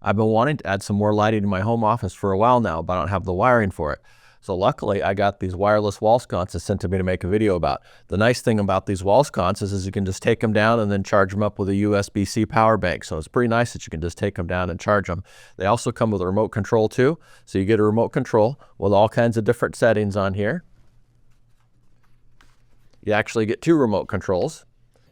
I've been wanting to add some more lighting in my home office for a while now, but I don't have the wiring for it. So luckily, I got these wireless wall sconces sent to me to make a video about. The nice thing about these wall sconces is you can just take them down and then charge them up with a USB-C power bank. So it's pretty nice that you can just take them down and charge them. They also come with a remote control too. So you get a remote control with all kinds of different settings on here. You actually get 2 remote controls.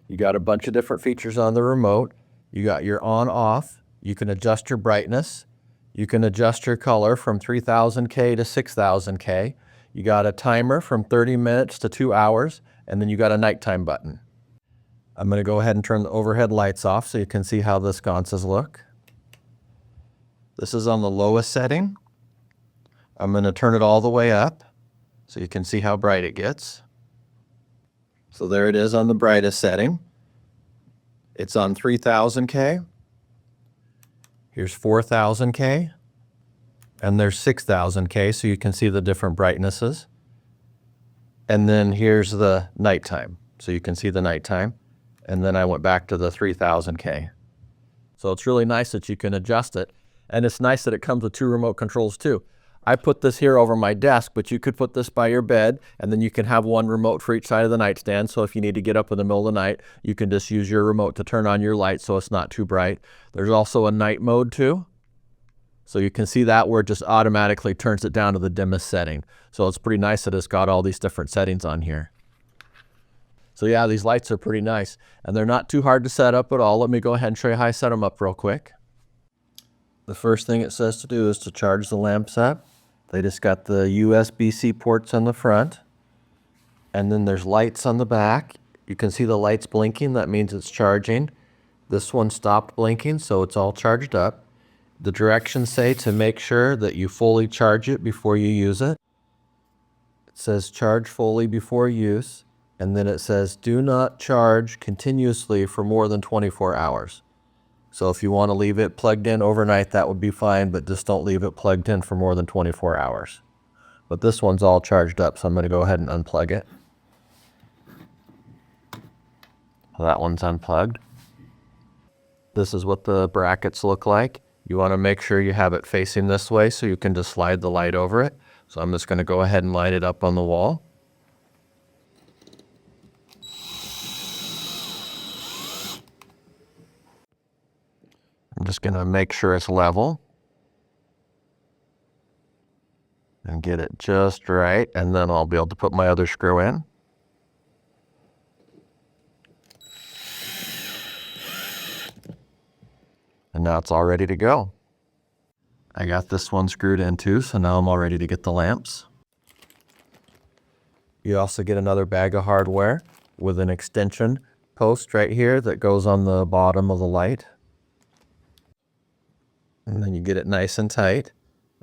You got a bunch of different features on the remote. You got your on-off. You can adjust your brightness. You can adjust your color from 3000K to 6000K. You got a timer from 30 minutes to 2 hours, and then you got a nighttime button. I'm going to go ahead and turn the overhead lights off so you can see how the sconces look. This is on the lowest setting. I'm going to turn it all the way up so you can see how bright it gets. So there it is on the brightest setting. It's on 3000K. Here's 4000K, and there's 6000K, so you can see the different brightnesses. And then here's the nighttime, so you can see the nighttime. And then I went back to the 3000K. So it's really nice that you can adjust it, and it's nice that it comes with 2 remote controls too. I put this here over my desk, but you could put this by your bed, and then you can have one remote for each side of the nightstand. So if you need to get up in the middle of the night, you can just use your remote to turn on your light so it's not too bright. There's also a night mode too. So you can see that where it just automatically turns it down to the dimmest setting. So it's pretty nice that it's got all these different settings on here. So yeah, these lights are pretty nice, and they're not too hard to set up at all. Let me go ahead and show you how I set them up real quick. The first thing it says to do is to charge the lamps up. They just got the USB-C ports on the front, and then there's lights on the back. You can see the lights blinking. That means it's charging. This one stopped blinking, so it's all charged up. The directions say to make sure that you fully charge it before you use it. It says charge fully before use, and then it says do not charge continuously for more than 24 hours. So if you want to leave it plugged in overnight, that would be fine, but just don't leave it plugged in for more than 24 hours. But this one's all charged up, so I'm going to go ahead and unplug it. That one's unplugged. This is what the brackets look like. You want to make sure you have it facing this way so you can just slide the light over it. So I'm just going to go ahead and light it up on the wall. I'm just going to make sure it's level and get it just right, and then I'll be able to put my other screw in. And now it's all ready to go. I got this one screwed in too, so now I'm all ready to get the lamps. You also get another bag of hardware with an extension post right here that goes on the bottom of the light. And then you get it nice and tight.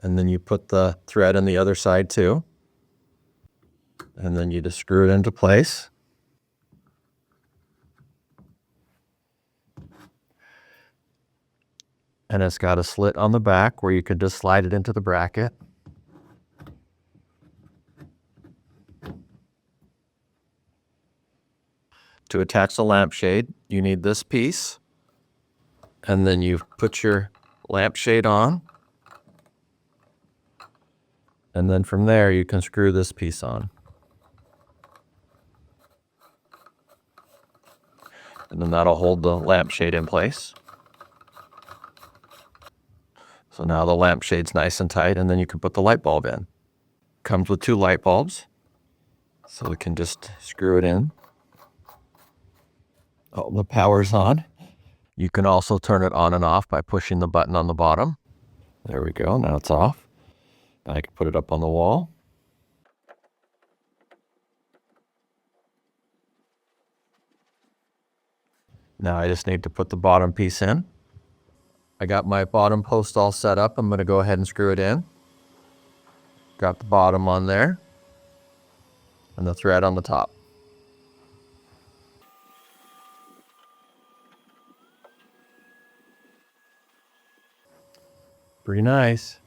And then you put the thread on the other side too. And then you just screw it into place. And it's got a slit on the back where you could just slide it into the bracket. To attach the lampshade, you need this piece. And then you put your lampshade on, and then from there you can screw this piece on, and then that'll hold the lampshade in place. So now the lampshade's nice and tight, and then you can put the light bulb in. Comes with 2 light bulbs, so we can just screw it in. Oh, the power's on. You can also turn it on and off by pushing the button on the bottom. There we go, now it's off. I can put it up on the wall. Now I just need to put the bottom piece in. I got my bottom post all set up. I'm going to go ahead and screw it in. Got the bottom on there, and the thread on the top. Pretty nice.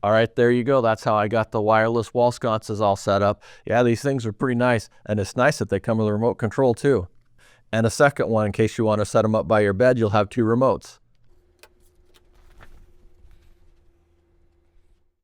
All right, there you go. That's how I got the wireless wall sconces all set up. Yeah, these things are pretty nice, and it's nice that they come with a remote control too. And a second one, in case you want to set them up by your bed, you'll have 2 remotes.